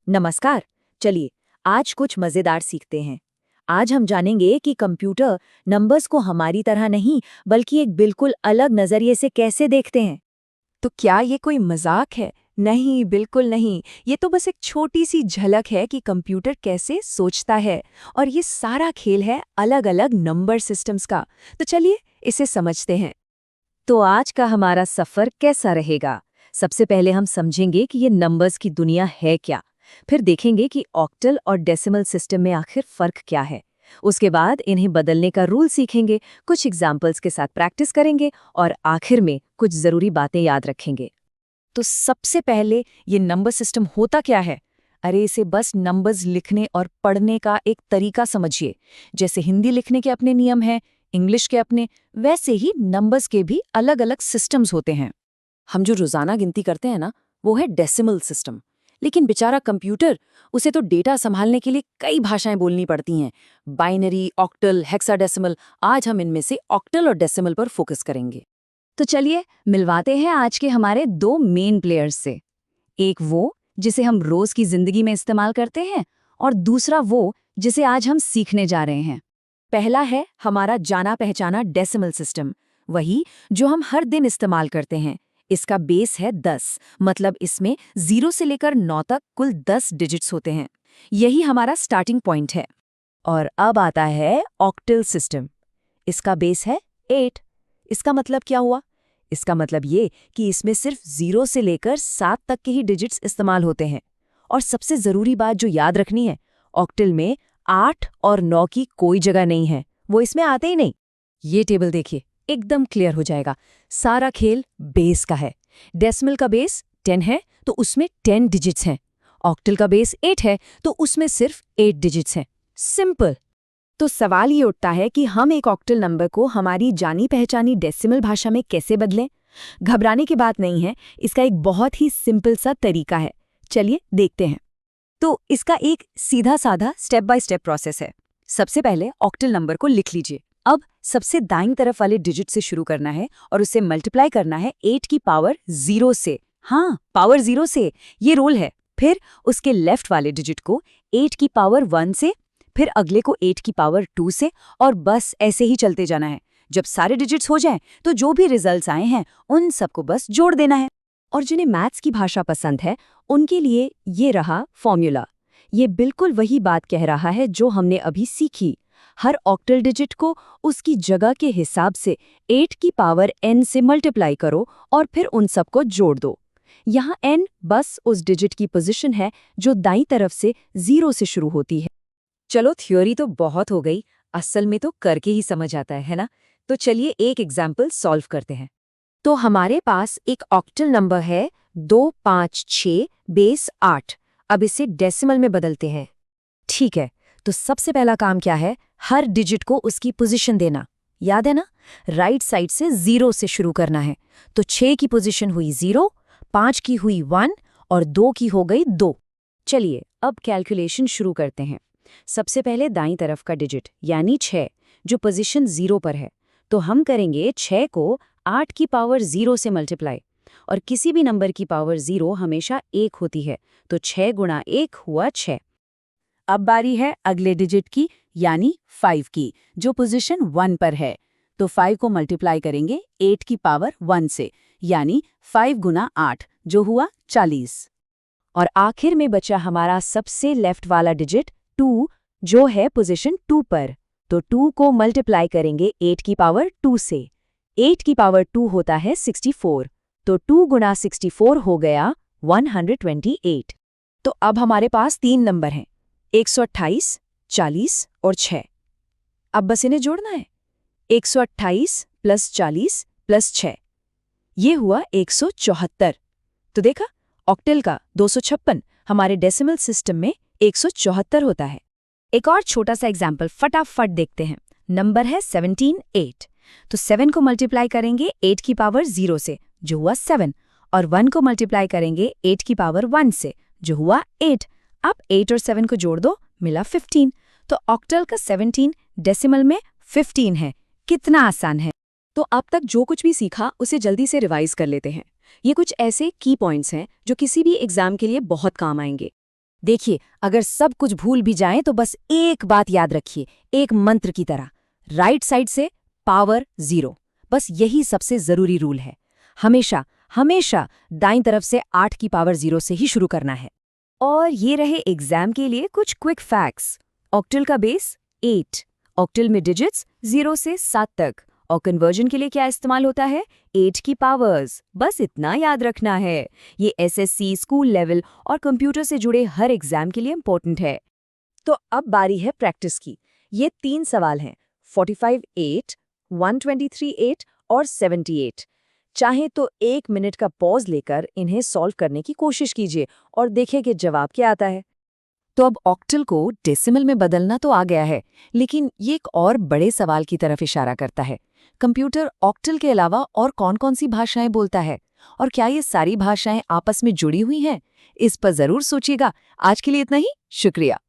नमस्कार। चलिए आज कुछ मजेदार सीखते हैं। आज हम जानेंगे कि कंप्यूटर नंबर्स को हमारी तरह नहीं बल्कि एक बिल्कुल अलग नजरिए से कैसे देखते हैं। तो क्या ये कोई मजाक है? नहीं, बिल्कुल नहीं। ये तो बस एक छोटी सी झलक है कि कंप्यूटर कैसे सोचता है। और ये सारा खेल है अलग अलग नंबर सिस्टम्स का। तो चलिए इसे समझते हैं। तो आज का हमारा सफर कैसा रहेगा? सबसे पहले हम समझेंगे कि ये नंबर्स की दुनिया है क्या। फिर देखेंगे कि ऑक्टल और डेसिमल सिस्टम में आखिर फर्क क्या है। उसके बाद इन्हें बदलने का रूल सीखेंगे, कुछ एग्जाम्पल्स के साथ प्रैक्टिस करेंगे और आखिर में कुछ जरूरी बातें याद रखेंगे। तो सबसे पहले ये नंबर सिस्टम होता क्या है? अरे इसे बस नंबर्स लिखने और पढ़ने का एक तरीका समझिए। जैसे हिंदी लिखने के अपने नियम हैं, इंग्लिश के अपने, वैसे ही नंबर्स के भी अलग अलग सिस्टम्स होते हैं। हम जो रोजाना गिनती करते हैं ना, वो है डेसिमल सिस्टम। लेकिन बेचारा कंप्यूटर, उसे तो डेटा संभालने के लिए कई भाषाएं बोलनी पड़ती हैं। Binary, octal, hexadecimal. आज हम इनमें से ऑक्टल और डेसिमल पर फोकस करेंगे। तो चलिए मिलवाते हैं आज के हमारे दो मेन प्लेयर्स से। एक वो जिसे हम रोज की जिंदगी में इस्तेमाल करते हैं और दूसरा वो जिसे आज हम सीखने जा रहे हैं। पहला है हमारा जाना पहचाना डेसिमल सिस्टम, वही जो हम हर दिन इस्तेमाल करते हैं। इसका बेस है 10, मतलब इसमें 0 से लेकर 9 तक कुल 10 डिजिट्स होते हैं। यही हमारा स्टार्टिंग पॉइंट है। और अब आता है ऑक्टल सिस्टम। इसका बेस है 8। इसका मतलब क्या हुआ? इसका मतलब ये कि इसमें सिर्फ 0 से लेकर 7 तक के ही डिजिट्स इस्तेमाल होते हैं। और सबसे जरूरी बात जो याद रखनी है, ऑक्टल में 8 और 9 की कोई जगह नहीं है, वो इसमें आते ही नहीं। ये टेबल देखिए, एकदम क्लियर हो जाएगा। सारा खेल बेस का है। डेसिमल का बेस 10 है तो उसमें 10 डिजिट्स हैं। ऑक्टल का बेस 8 है तो उसमें सिर्फ 8 डिजिट्स हैं। सिंपल। तो सवाल ये उठता है कि हम एक ऑक्टल नंबर को हमारी जानी पहचानी डेसिमल भाषा में कैसे बदलें? घबराने की बात नहीं है, इसका एक बहुत ही सिंपल सा तरीका है। चलिए देखते हैं। तो इसका एक सीधा साधा स्टेप बाय स्टेप प्रोसेस है। सबसे पहले ऑक्टल नंबर को लिख लीजिए। अब सबसे दाईं तरफ वाले डिजिट से शुरू करना है और उसे मल्टीप्लाई करना है 8 की पावर 0 से। हाँ, पावर 0 से, ये रूल है। फिर उसके लेफ्ट वाले डिजिट को 8 की पावर 1 से, फिर अगले को 8 की पावर 2 से, और बस ऐसे ही चलते जाना है। जब सारे डिजिट्स हो जाएं, तो जो भी रिजल्ट्स आए हैं उन सबको बस जोड़ देना है। और जिन्हें मैथ्स की भाषा पसंद है, उनके लिए ये रहा फॉर्मूला। ये बिल्कुल वही बात कह रहा है जो हमने अभी सीखी। हर ऑक्टल डिजिट को उसकी जगह के हिसाब से 8 की पावर n से मल्टीप्लाई करो और फिर उन सबको जोड़ दो। यहाँ n बस उस डिजिट की पोजीशन है जो दाईं तरफ से 0 से शुरू होती है। चलो थ्योरी तो बहुत हो गई, असल में तो करके ही समझ आता है ना? तो चलिए एक एग्जाम्पल सॉल्व करते हैं। तो हमारे पास एक ऑक्टल नंबर है 256 बेस 8। अब इसे डेसिमल में बदलते हैं। ठीक है, तो सबसे पहला काम क्या है? हर डिजिट को उसकी पोजीशन देना। याद है ना? राइट साइड से 0 से शुरू करना है। तो 6 की पोजीशन हुई 0, 5 की हुई 1 और 2 की हो गई 2। चलिए अब कैलकुलेशन शुरू करते हैं। सबसे पहले दाईं तरफ का डिजिट यानी 6, जो पोजीशन 0 पर है, तो हम करेंगे 6 को 8 की पावर 0 से मल्टीप्लाई। और किसी भी नंबर की पावर 0 हमेशा 1 होती है, तो 6 गुणा 1 हुआ 6। अब बारी है अगले डिजिट की यानी 5 की, जो पोजीशन 1 पर है। तो 5 को मल्टीप्लाई करेंगे 8 की पावर 1 से, यानी 5 गुना 8, जो हुआ 40। और आखिर में बचा हमारा सबसे लेफ्ट वाला डिजिट 2, जो है पोजीशन 2 पर। तो 2 को मल्टीप्लाई करेंगे 8 की पावर 2 से। 8 की पावर 2 होता है 64, तो 2 गुना 64 हो गया 128। तो अब हमारे पास 3 नंबर हैं, 128, 40 और 6। अब बस इन्हें जोड़ना है। 128 प्लस 40 प्लस 6, ये हुआ 174। तो देखा, ऑक्टल का 256 हमारे डेसिमल सिस्टम में 174 होता है। एक और छोटा सा एग्जाम्पल फटाफट देखते हैं। नंबर है 17 8। तो 7 को मल्टीप्लाई करेंगे 8 की पावर 0 से, जो हुआ 7, और 1 को मल्टीप्लाई करेंगे 8 की पावर 1 से, जो हुआ 8। अब 8 और 7 को जोड़ दो, मिला 15। तो ऑक्टल का 17 डेसिमल में 15 है। कितना आसान है। तो अब तक जो कुछ भी सीखा उसे जल्दी से रिवाइज कर लेते हैं। ये कुछ ऐसे की पॉइंट्स हैं जो किसी भी एग्जाम के लिए बहुत काम आएंगे। देखिए, अगर सब कुछ भूल भी जाएं तो बस एक बात याद रखिए, एक मंत्र की तरह, राइट साइड से पावर 0। बस यही सबसे जरूरी रूल है। हमेशा हमेशा दाईं तरफ से 8 की पावर 0 से ही शुरू करना है। और ये रहे एग्जाम के लिए कुछ क्विक फैक्ट्स। ऑक्टल का बेस 8, ऑक्टल में डिजिट्स 0 से 7 तक, और कन्वर्जन के लिए क्या इस्तेमाल होता है? 8 की पावर्स। बस इतना याद रखना है। ये एसएससी, स्कूल लेवल और कंप्यूटर से जुड़े हर एग्जाम के लिए इंपॉर्टेंट है। तो अब बारी है प्रैक्टिस की। ये 3 सवाल हैं, 45-8, 123-8 और 78। चाहे तो 1 मिनट का पॉज लेकर इन्हें सॉल्व करने की कोशिश कीजिए और देखिए कि जवाब क्या आता है। तो अब ऑक्टल को डेसिमल में बदलना तो आ गया है, लेकिन ये एक और बड़े सवाल की तरफ इशारा करता है। कंप्यूटर ऑक्टल के अलावा और कौन-कौन सी भाषाएं बोलता है? और क्या ये सारी भाषाएं आपस में जुड़ी हुई हैं? इस पर जरूर सोचिएगा। आज के लिए इतना ही। शुक्रिया।